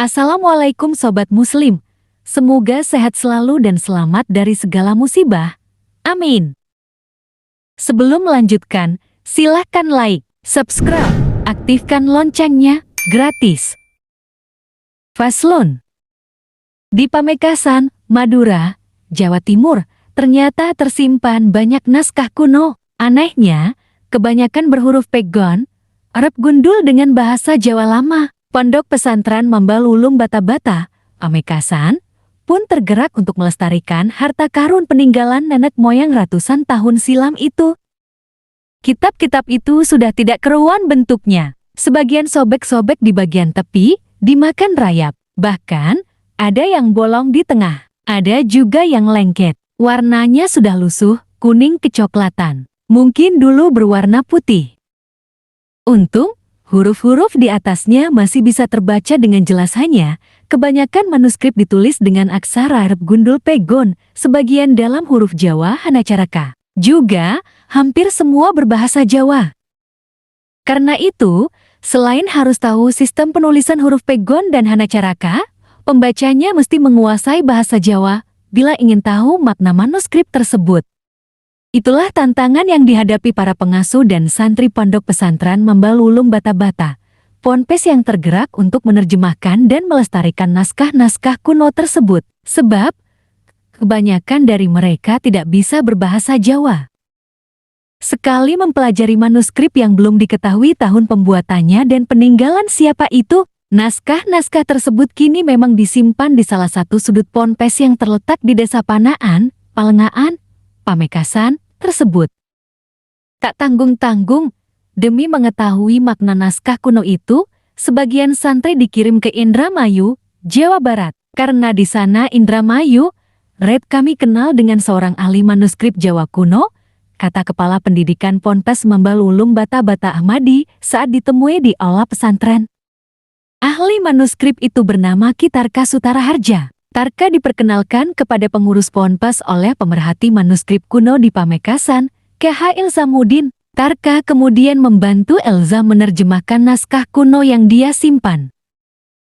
Assalamualaikum Sobat Muslim. Semoga sehat selalu dan selamat dari segala musibah. Amin. Sebelum melanjutkan, silahkan like, subscribe, aktifkan loncengnya, gratis. Faslun. Di Pamekasan, Madura, Jawa Timur, ternyata tersimpan banyak naskah kuno. Anehnya, kebanyakan berhuruf pegon, Arab gundul dengan bahasa Jawa lama. Pondok Pesantren Mambal Ulum Bata-Bata, Pamekasan, pun tergerak untuk melestarikan harta karun peninggalan nenek moyang ratusan tahun silam itu. Kitab-kitab itu sudah tidak keruan bentuknya. Sebagian sobek-sobek di bagian tepi, dimakan rayap. Bahkan, ada yang bolong di tengah. Ada juga yang lengket. Warnanya sudah lusuh, kuning kecoklatan. Mungkin dulu berwarna putih. Untung, huruf-huruf di atasnya masih bisa terbaca dengan jelas. Hanya, kebanyakan manuskrip ditulis dengan aksara Arab gundul pegon, sebagian dalam huruf Jawa Hanacaraka. Juga, hampir semua berbahasa Jawa. Karena itu, selain harus tahu sistem penulisan huruf pegon dan Hanacaraka, pembacanya mesti menguasai bahasa Jawa bila ingin tahu makna manuskrip tersebut. Itulah tantangan yang dihadapi para pengasuh dan santri Pondok Pesantren Mambal Ulum Bata-Bata, ponpes yang tergerak untuk menerjemahkan dan melestarikan naskah-naskah kuno tersebut, sebab kebanyakan dari mereka tidak bisa berbahasa Jawa. Sekali mempelajari manuskrip yang belum diketahui tahun pembuatannya dan peninggalan siapa itu, naskah-naskah tersebut kini memang disimpan di salah satu sudut ponpes yang terletak di Desa Panaan, Palengaan, Pamekasan tersebut. Tak tanggung-tanggung, demi mengetahui makna naskah kuno itu, sebagian santri dikirim ke Indramayu, Jawa Barat. Karena di sana Indramayu, kami kenal dengan seorang ahli manuskrip Jawa kuno, kata Kepala Pendidikan Ponpes Mambal Ulum Bata-Bata Ahmadi saat ditemui di aula pesantren. Ahli manuskrip itu bernama Ki Tarka Sutaraharja. Tarka diperkenalkan kepada pengurus ponpes oleh pemerhati manuskrip kuno di Pamekasan, K.H. Ilzamuddin. Tarka kemudian membantu Elza menerjemahkan naskah kuno yang dia simpan.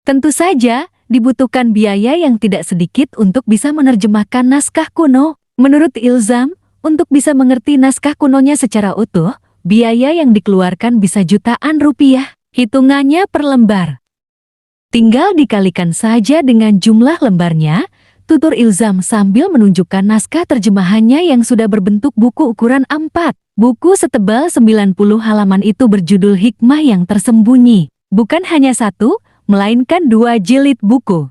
Tentu saja, dibutuhkan biaya yang tidak sedikit untuk bisa menerjemahkan naskah kuno. Menurut Ilzam, untuk bisa mengerti naskah kunonya secara utuh, biaya yang dikeluarkan bisa jutaan rupiah, hitungannya per lembar. Tinggal dikalikan saja dengan jumlah lembarnya, tutur Ilzam sambil menunjukkan naskah terjemahannya yang sudah berbentuk buku ukuran A4. Buku setebal 90 halaman itu berjudul Hikmah yang Tersembunyi. Bukan hanya satu, melainkan 2 jilid buku.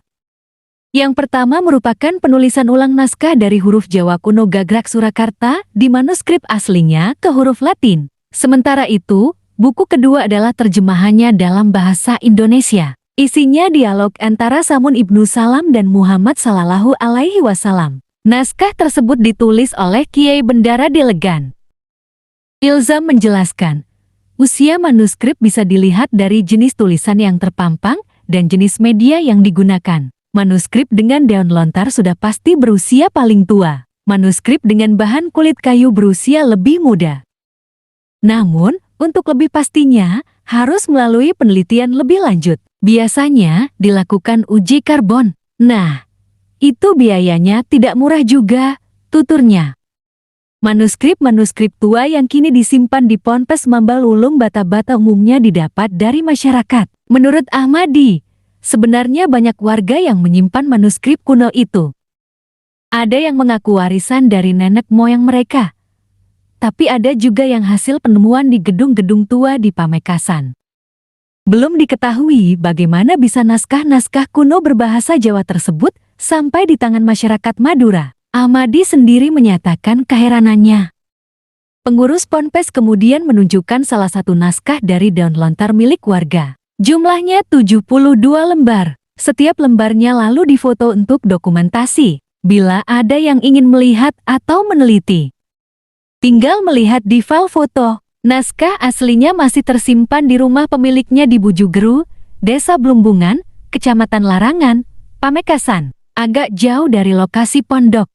Yang pertama merupakan penulisan ulang naskah dari huruf Jawa kuno Gagrak Surakarta di manuskrip aslinya ke huruf Latin. Sementara itu, buku kedua adalah terjemahannya dalam bahasa Indonesia. Isinya dialog antara Samun Ibnu Salam dan Muhammad Sallallahu Alaihi Wasallam. Naskah tersebut ditulis oleh Kiai Bendara Delegan. Ilzam menjelaskan, usia manuskrip bisa dilihat dari jenis tulisan yang terpampang dan jenis media yang digunakan. Manuskrip dengan daun lontar sudah pasti berusia paling tua. Manuskrip dengan bahan kulit kayu berusia lebih muda. Namun, untuk lebih pastinya, harus melalui penelitian lebih lanjut. Biasanya dilakukan uji karbon. Nah, itu biayanya tidak murah juga, tuturnya. Manuskrip-manuskrip tua yang kini disimpan di Ponpes Mambal Ulum Bata-Bata umumnya didapat dari masyarakat. Menurut Ahmadi, sebenarnya banyak warga yang menyimpan manuskrip kuno itu. Ada yang mengaku warisan dari nenek moyang mereka. Tapi ada juga yang hasil penemuan di gedung-gedung tua di Pamekasan. Belum diketahui bagaimana bisa naskah-naskah kuno berbahasa Jawa tersebut sampai di tangan masyarakat Madura. Ahmadi sendiri menyatakan keheranannya. Pengurus ponpes kemudian menunjukkan salah satu naskah dari daun lontar milik warga. Jumlahnya 72 lembar. Setiap lembarnya lalu difoto untuk dokumentasi. Bila ada yang ingin melihat atau meneliti, tinggal melihat di file foto. Naskah aslinya masih tersimpan di rumah pemiliknya di Bujugeru, Desa Blumbungan, Kecamatan Larangan, Pamekasan, agak jauh dari lokasi pondok.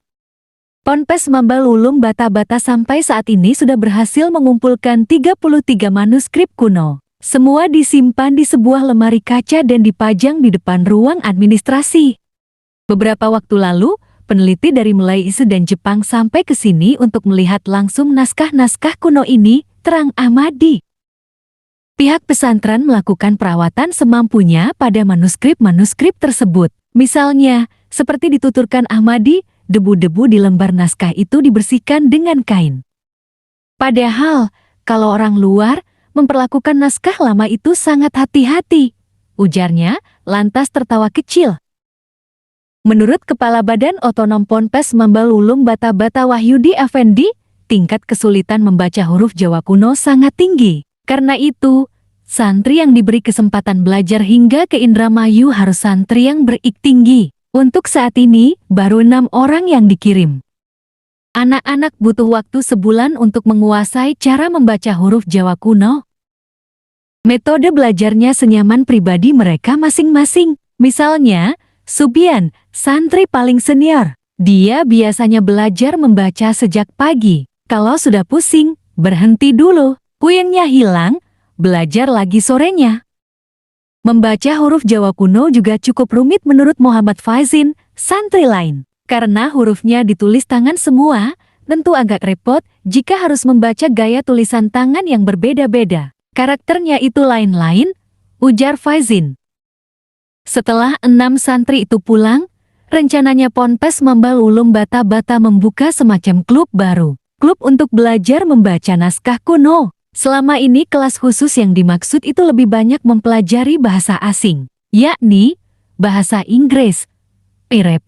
Ponpes Mambal Ulum Bata-Bata sampai saat ini sudah berhasil mengumpulkan 33 manuskrip kuno. Semua disimpan di sebuah lemari kaca dan dipajang di depan ruang administrasi. Beberapa waktu lalu, peneliti dari Malaysia dan Jepang sampai ke sini untuk melihat langsung naskah-naskah kuno ini, terang Ahmadi. Pihak pesantren melakukan perawatan semampunya pada manuskrip-manuskrip tersebut. Misalnya, seperti dituturkan Ahmadi, debu-debu di lembar naskah itu dibersihkan dengan kain. Padahal, kalau orang luar memperlakukan naskah lama itu sangat hati-hati, ujarnya, lantas tertawa kecil. Menurut Kepala Badan Otonom Ponpes Mambal Ulum Bata-Bata Wahyudi Effendi, tingkat kesulitan membaca huruf Jawa kuno sangat tinggi. Karena itu, santri yang diberi kesempatan belajar hingga ke Indramayu harus santri yang berik tinggi. Untuk saat ini, baru 6 orang yang dikirim. Anak-anak butuh waktu sebulan untuk menguasai cara membaca huruf Jawa kuno. Metode belajarnya senyaman pribadi mereka masing-masing. Misalnya, Subian, santri paling senior. Dia biasanya belajar membaca sejak pagi. Kalau sudah pusing, berhenti dulu. Puyengnya hilang, belajar lagi sorenya. Membaca huruf Jawa kuno juga cukup rumit menurut Muhammad Faizin, santri lain. Karena hurufnya ditulis tangan semua, tentu agak repot jika harus membaca gaya tulisan tangan yang berbeda-beda. Karakternya itu lain-lain, ujar Faizin. Setelah 6 santri itu pulang, rencananya Ponpes Mambal Ulum Bata-Bata membuka semacam klub baru. Klub untuk belajar membaca naskah kuno. Selama ini kelas khusus yang dimaksud itu lebih banyak mempelajari bahasa asing, yakni bahasa Inggris, Arab,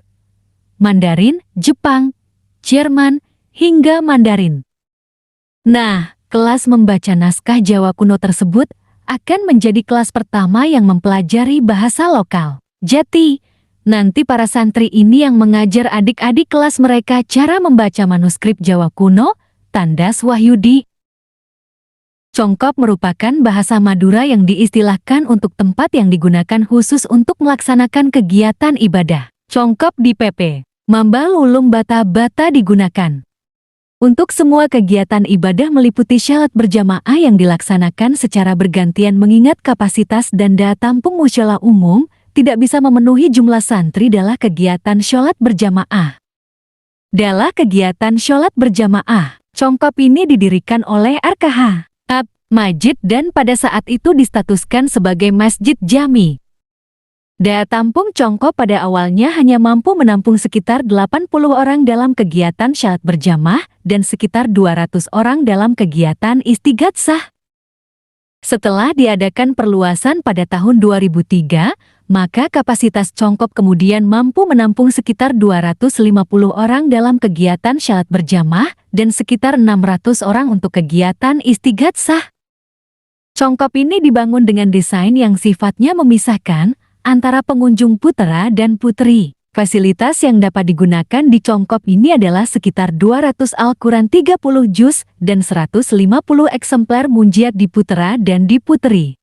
Mandarin, Jepang, Jerman, hingga Mandarin. Nah, kelas membaca naskah Jawa kuno tersebut akan menjadi kelas pertama yang mempelajari bahasa lokal. Jadi, nanti para santri ini yang mengajar adik-adik kelas mereka cara membaca manuskrip Jawa kuno, tandas Wahyudi. Congkop merupakan bahasa Madura yang diistilahkan untuk tempat yang digunakan khusus untuk melaksanakan kegiatan ibadah. Congkop di PP Mambal Ulum Bata-Bata digunakan untuk semua kegiatan ibadah meliputi syalat berjamaah yang dilaksanakan secara bergantian mengingat kapasitas dan daya tampung musyola umum tidak bisa memenuhi jumlah santri dalam kegiatan syalat berjamaah. Dalam kegiatan syalat berjamaah, congkop ini didirikan oleh RKH Masjid dan pada saat itu distatuskan sebagai masjid jami. Daya tampung congkop pada awalnya hanya mampu menampung sekitar 80 orang dalam kegiatan syalat berjamaah dan sekitar 200 orang dalam kegiatan istighatsah. Setelah diadakan perluasan pada tahun 2003, maka kapasitas congkop kemudian mampu menampung sekitar 250 orang dalam kegiatan syalat berjamaah dan sekitar 600 orang untuk kegiatan istighatsah. Congkop ini dibangun dengan desain yang sifatnya memisahkan antara pengunjung putera dan putri. Fasilitas yang dapat digunakan di congkop ini adalah sekitar 200 Al-Quran 30 juz dan 150 eksemplar munjiat di putera dan di putri.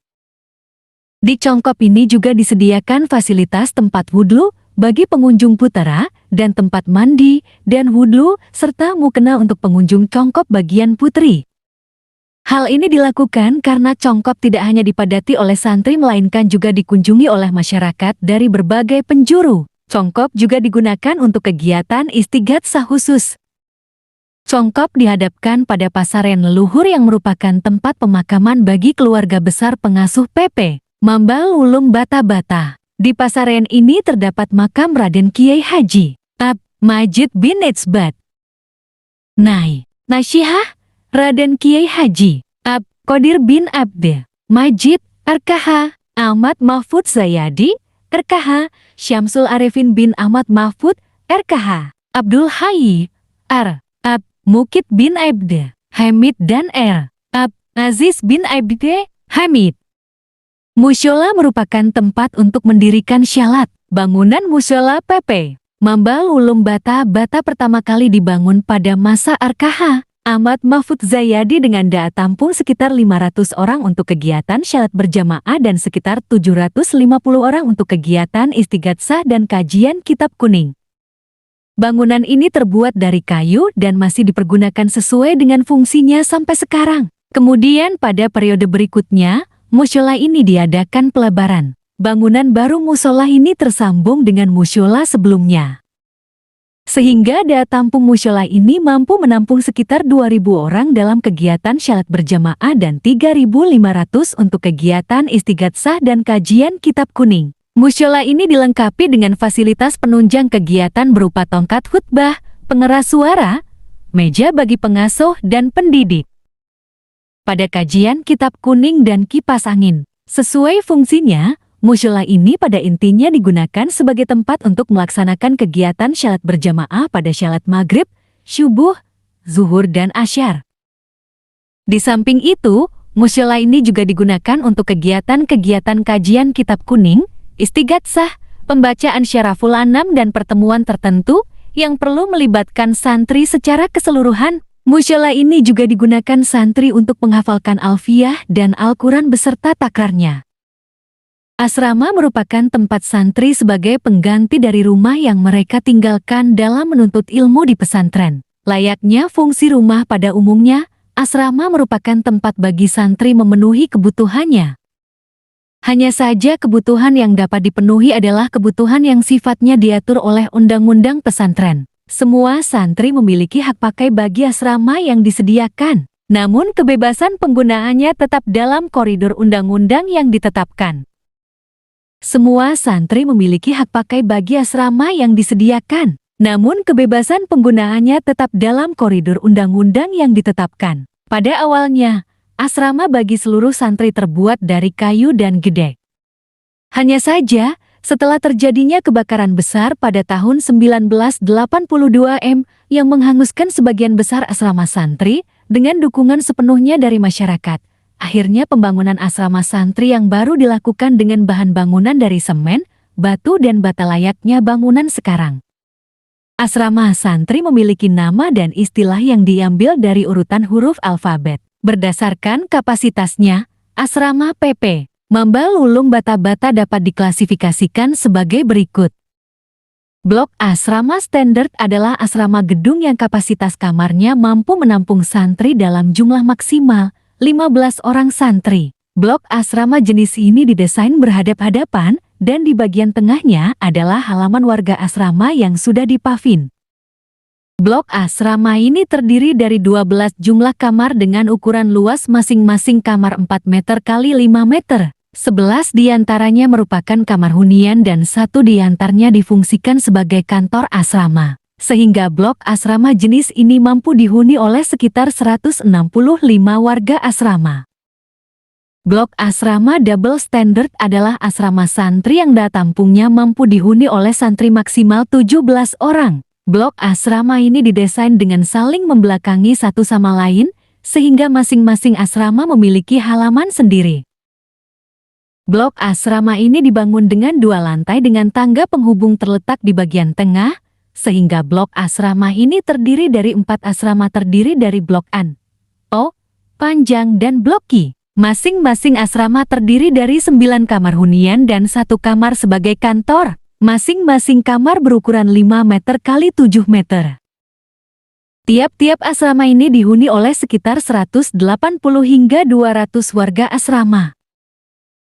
Di congkop ini juga disediakan fasilitas tempat wudhu bagi pengunjung putera dan tempat mandi dan wudhu serta mukena untuk pengunjung congkop bagian putri. Hal ini dilakukan karena congkop tidak hanya dipadati oleh santri melainkan juga dikunjungi oleh masyarakat dari berbagai penjuru. Congkop juga digunakan untuk kegiatan istighatsah khusus. Congkop dihadapkan pada pasaren leluhur yang merupakan tempat pemakaman bagi keluarga besar pengasuh PP Mambal Ulum Bata-Bata. Di pasaren ini terdapat makam Raden Kiai Haji Majid bin Itsbat Nasyihah Raden Kiai Haji Qadir bin Abd Majid RKH Ahmad Mahfud Zayadi RKH Syamsul Arifin bin Ahmad Mahfud RKH Abdul Hayy Mukit bin Abd Hamid dan Aziz bin Abd Hamid. Musyola merupakan tempat untuk mendirikan syalat. Bangunan musyola PP Mambal Ulum Bata-Bata pertama kali dibangun pada masa RKH Ahmad Mahfud Zayadi dengan daya tampung sekitar 500 orang untuk kegiatan syalat berjamaah dan sekitar 750 orang untuk kegiatan istighatsah dan kajian kitab kuning. Bangunan ini terbuat dari kayu dan masih dipergunakan sesuai dengan fungsinya sampai sekarang. Kemudian pada periode berikutnya, mushola ini diadakan pelebaran. Bangunan baru mushola ini tersambung dengan mushola sebelumnya. Sehingga daya tampung mushola ini mampu menampung sekitar 2.000 orang dalam kegiatan syalat berjamaah dan 3.500 untuk kegiatan istighatsah dan kajian kitab kuning. Mushola ini dilengkapi dengan fasilitas penunjang kegiatan berupa tongkat khutbah, pengeras suara, meja bagi pengasuh dan pendidik. Pada kajian kitab kuning dan kipas angin, sesuai fungsinya, mushola ini pada intinya digunakan sebagai tempat untuk melaksanakan kegiatan syalat berjamaah pada syalat maghrib, syubuh, zuhur dan asyar. Di samping itu, mushola ini juga digunakan untuk kegiatan-kegiatan kajian kitab kuning, istighatsah, pembacaan syaraful anam dan pertemuan tertentu yang perlu melibatkan santri secara keseluruhan. Mushola ini juga digunakan santri untuk menghafalkan alfiyah dan Al-Quran beserta takrarnya. Asrama merupakan tempat santri sebagai pengganti dari rumah yang mereka tinggalkan dalam menuntut ilmu di pesantren. Layaknya fungsi rumah pada umumnya, asrama merupakan tempat bagi santri memenuhi kebutuhannya. Hanya saja kebutuhan yang dapat dipenuhi adalah kebutuhan yang sifatnya diatur oleh undang-undang pesantren. Semua santri memiliki hak pakai bagi asrama yang disediakan, namun kebebasan penggunaannya tetap dalam koridor undang-undang yang ditetapkan. Semua santri memiliki hak pakai bagi asrama yang disediakan, namun kebebasan penggunaannya tetap dalam koridor undang-undang yang ditetapkan. Pada awalnya, asrama bagi seluruh santri terbuat dari kayu dan gedek. Hanya saja, setelah terjadinya kebakaran besar pada tahun 1982 yang menghanguskan sebagian besar asrama santri dengan dukungan sepenuhnya dari masyarakat, akhirnya pembangunan asrama santri yang baru dilakukan dengan bahan bangunan dari semen, batu dan bata layaknya bangunan sekarang. Asrama santri memiliki nama dan istilah yang diambil dari urutan huruf alfabet. Berdasarkan kapasitasnya, asrama PP Mamba Lulung Bata-Bata dapat diklasifikasikan sebagai berikut. Blok asrama standar adalah asrama gedung yang kapasitas kamarnya mampu menampung santri dalam jumlah maksimal 15 orang santri. Blok asrama jenis ini didesain berhadap-hadapan dan di bagian tengahnya adalah halaman warga asrama yang sudah dipavin. Blok asrama ini terdiri dari 12 jumlah kamar dengan ukuran luas masing-masing kamar 4 meter x 5 meter. 11 diantaranya merupakan kamar hunian dan 1 diantaranya difungsikan sebagai kantor asrama. Sehingga blok asrama jenis ini mampu dihuni oleh sekitar 165 warga asrama. Blok asrama double standard adalah asrama santri yang daya tampungnya mampu dihuni oleh santri maksimal 17 orang. Blok asrama ini didesain dengan saling membelakangi satu sama lain, sehingga masing-masing asrama memiliki halaman sendiri. Blok asrama ini dibangun dengan 2 lantai dengan tangga penghubung terletak di bagian tengah, sehingga blok asrama ini terdiri dari 4 asrama terdiri dari blok An, O, Panjang dan blok Ki. Masing-masing asrama terdiri dari 9 kamar hunian dan 1 kamar sebagai kantor. Masing-masing kamar berukuran 5 meter x 7 meter. Tiap-tiap asrama ini dihuni oleh sekitar 180 hingga 200 warga asrama.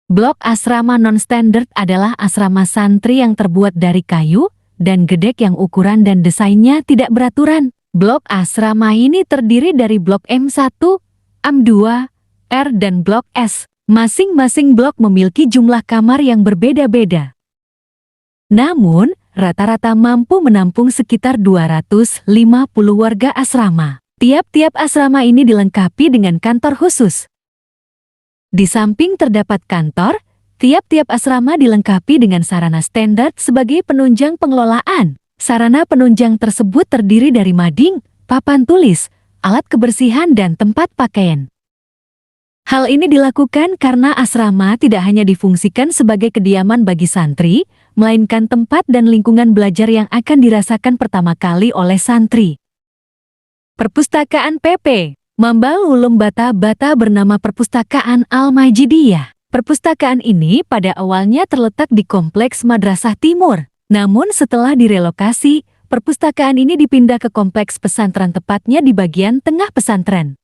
Blok asrama non-standard adalah asrama santri yang terbuat dari kayu dan gedek yang ukuran dan desainnya tidak beraturan. Blok asrama ini terdiri dari blok M1, M2, R dan blok S. Masing-masing blok memiliki jumlah kamar yang berbeda-beda. Namun, rata-rata mampu menampung sekitar 250 warga asrama. Tiap-tiap asrama ini dilengkapi dengan kantor khusus. Di samping terdapat kantor, tiap-tiap asrama dilengkapi dengan sarana standar sebagai penunjang pengelolaan. Sarana penunjang tersebut terdiri dari mading, papan tulis, alat kebersihan dan tempat pakaian. Hal ini dilakukan karena asrama tidak hanya difungsikan sebagai kediaman bagi santri, melainkan tempat dan lingkungan belajar yang akan dirasakan pertama kali oleh santri. Perpustakaan PP Mamba Lulung Bata-Bata bernama Perpustakaan Al-Majidiyah. Perpustakaan ini pada awalnya terletak di Kompleks Madrasah Timur. Namun setelah direlokasi, perpustakaan ini dipindah ke Kompleks Pesantren tepatnya di bagian tengah pesantren.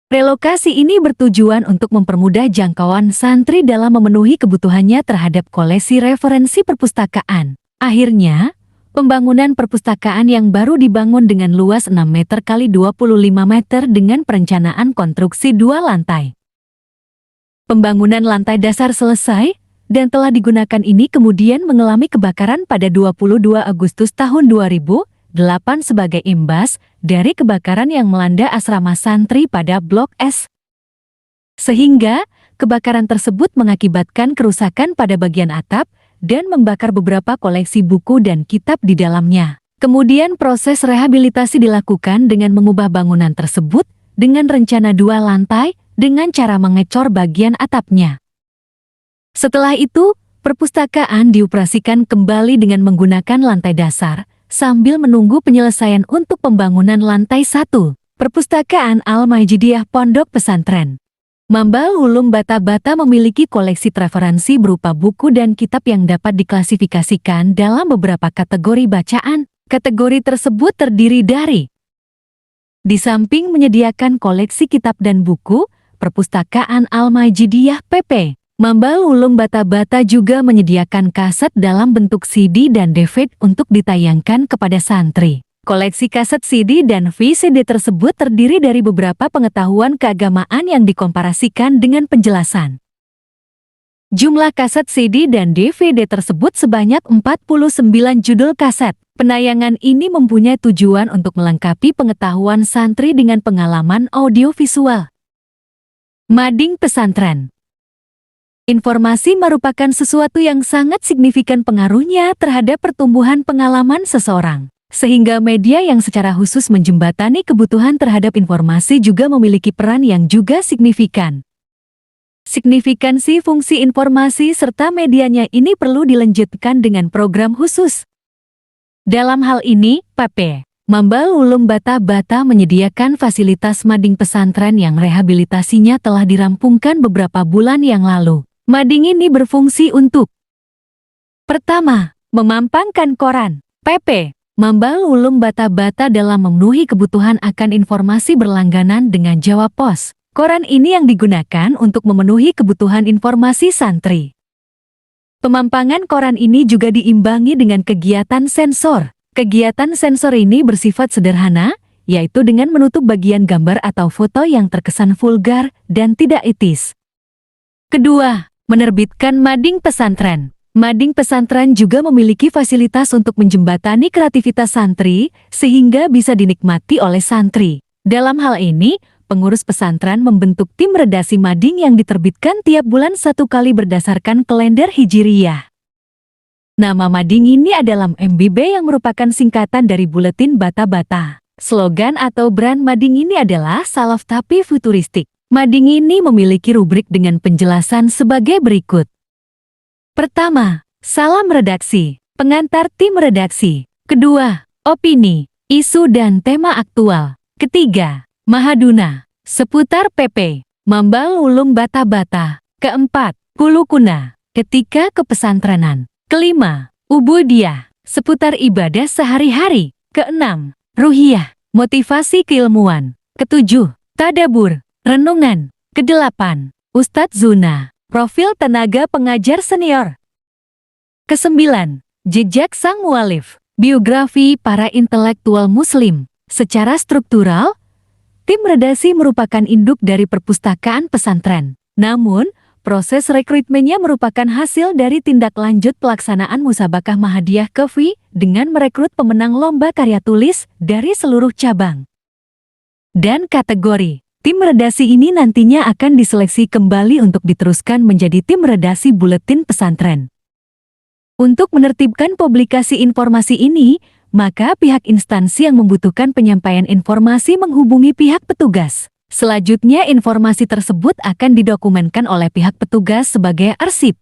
Relokasi ini bertujuan untuk mempermudah jangkauan santri dalam memenuhi kebutuhannya terhadap koleksi referensi perpustakaan. Akhirnya, pembangunan perpustakaan yang baru dibangun dengan luas 6 meter kali 25 meter dengan perencanaan konstruksi 2 lantai. Pembangunan lantai dasar selesai dan telah digunakan ini kemudian mengalami kebakaran pada 22 Agustus tahun 2008 sebagai imbas dari kebakaran yang melanda asrama santri pada Blok S. Sehingga, kebakaran tersebut mengakibatkan kerusakan pada bagian atap dan membakar beberapa koleksi buku dan kitab di dalamnya. Kemudian proses rehabilitasi dilakukan dengan mengubah bangunan tersebut dengan rencana 2 lantai dengan cara mengecor bagian atapnya. Setelah itu, perpustakaan dioperasikan kembali dengan menggunakan lantai dasar, sambil menunggu penyelesaian untuk pembangunan lantai 1, Perpustakaan Al-Majidiyah Pondok Pesantren Mambal Ulum Bata-Bata memiliki koleksi referensi berupa buku dan kitab yang dapat diklasifikasikan dalam beberapa kategori bacaan. Kategori tersebut terdiri dari: di samping menyediakan koleksi kitab dan buku, Perpustakaan Al-Majidiyah PP Mambal Ulum Bata-Bata juga menyediakan kaset dalam bentuk CD dan DVD untuk ditayangkan kepada santri. Koleksi kaset CD dan VCD tersebut terdiri dari beberapa pengetahuan keagamaan yang dikomparasikan dengan penjelasan. Jumlah kaset CD dan DVD tersebut sebanyak 49 judul kaset. Penayangan ini mempunyai tujuan untuk melengkapi pengetahuan santri dengan pengalaman audiovisual. Mading pesantren. Informasi merupakan sesuatu yang sangat signifikan pengaruhnya terhadap pertumbuhan pengalaman seseorang. Sehingga media yang secara khusus menjembatani kebutuhan terhadap informasi juga memiliki peran yang juga signifikan. Signifikansi fungsi informasi serta medianya ini perlu dilanjutkan dengan program khusus. Dalam hal ini, PP Mambal Ulum Bata-Bata menyediakan fasilitas mading pesantren yang rehabilitasinya telah dirampungkan beberapa bulan yang lalu. Mading ini berfungsi untuk: pertama, memampangkan koran. PP Mambal Ulum Bata-Bata dalam memenuhi kebutuhan akan informasi berlangganan dengan Jawa Pos. Koran ini yang digunakan untuk memenuhi kebutuhan informasi santri. Pemampangan koran ini juga diimbangi dengan kegiatan sensor. Kegiatan sensor ini bersifat sederhana, yaitu dengan menutup bagian gambar atau foto yang terkesan vulgar dan tidak etis. Kedua, menerbitkan mading pesantren. Mading pesantren juga memiliki fasilitas untuk menjembatani kreativitas santri, sehingga bisa dinikmati oleh santri. Dalam hal ini, pengurus pesantren membentuk tim redaksi mading yang diterbitkan tiap bulan 1 kali berdasarkan kalender Hijriyah. Nama mading ini adalah MBB yang merupakan singkatan dari Buletin Bata-Bata. Slogan atau brand mading ini adalah salaf tapi futuristik. Mading ini memiliki rubrik dengan penjelasan sebagai berikut. Pertama, salam redaksi, pengantar tim redaksi. Kedua, opini, isu dan tema aktual. Ketiga, Mahaduna, seputar PP Mambal Ulum Bata-Bata. Keempat, Kulukuna, ketika kepesantrenan. Kelima, Ubudiyah, seputar ibadah sehari-hari. Keenam, Ruhiyah, motivasi keilmuan. Ketujuh, Tadabur, renungan. Kedelapan, Ustadz Zuna, profil tenaga pengajar senior. Kesembilan, jejak sang mualif, biografi para intelektual muslim. Secara struktural, tim redaksi merupakan induk dari perpustakaan pesantren. Namun, proses rekrutmennya merupakan hasil dari tindak lanjut pelaksanaan Musabakah Mahadiyah Kefi dengan merekrut pemenang lomba karya tulis dari seluruh cabang dan kategori. Tim redaksi ini nantinya akan diseleksi kembali untuk diteruskan menjadi tim redaksi buletin pesantren. Untuk menertibkan publikasi informasi ini, maka pihak instansi yang membutuhkan penyampaian informasi menghubungi pihak petugas. Selanjutnya informasi tersebut akan didokumenkan oleh pihak petugas sebagai arsip.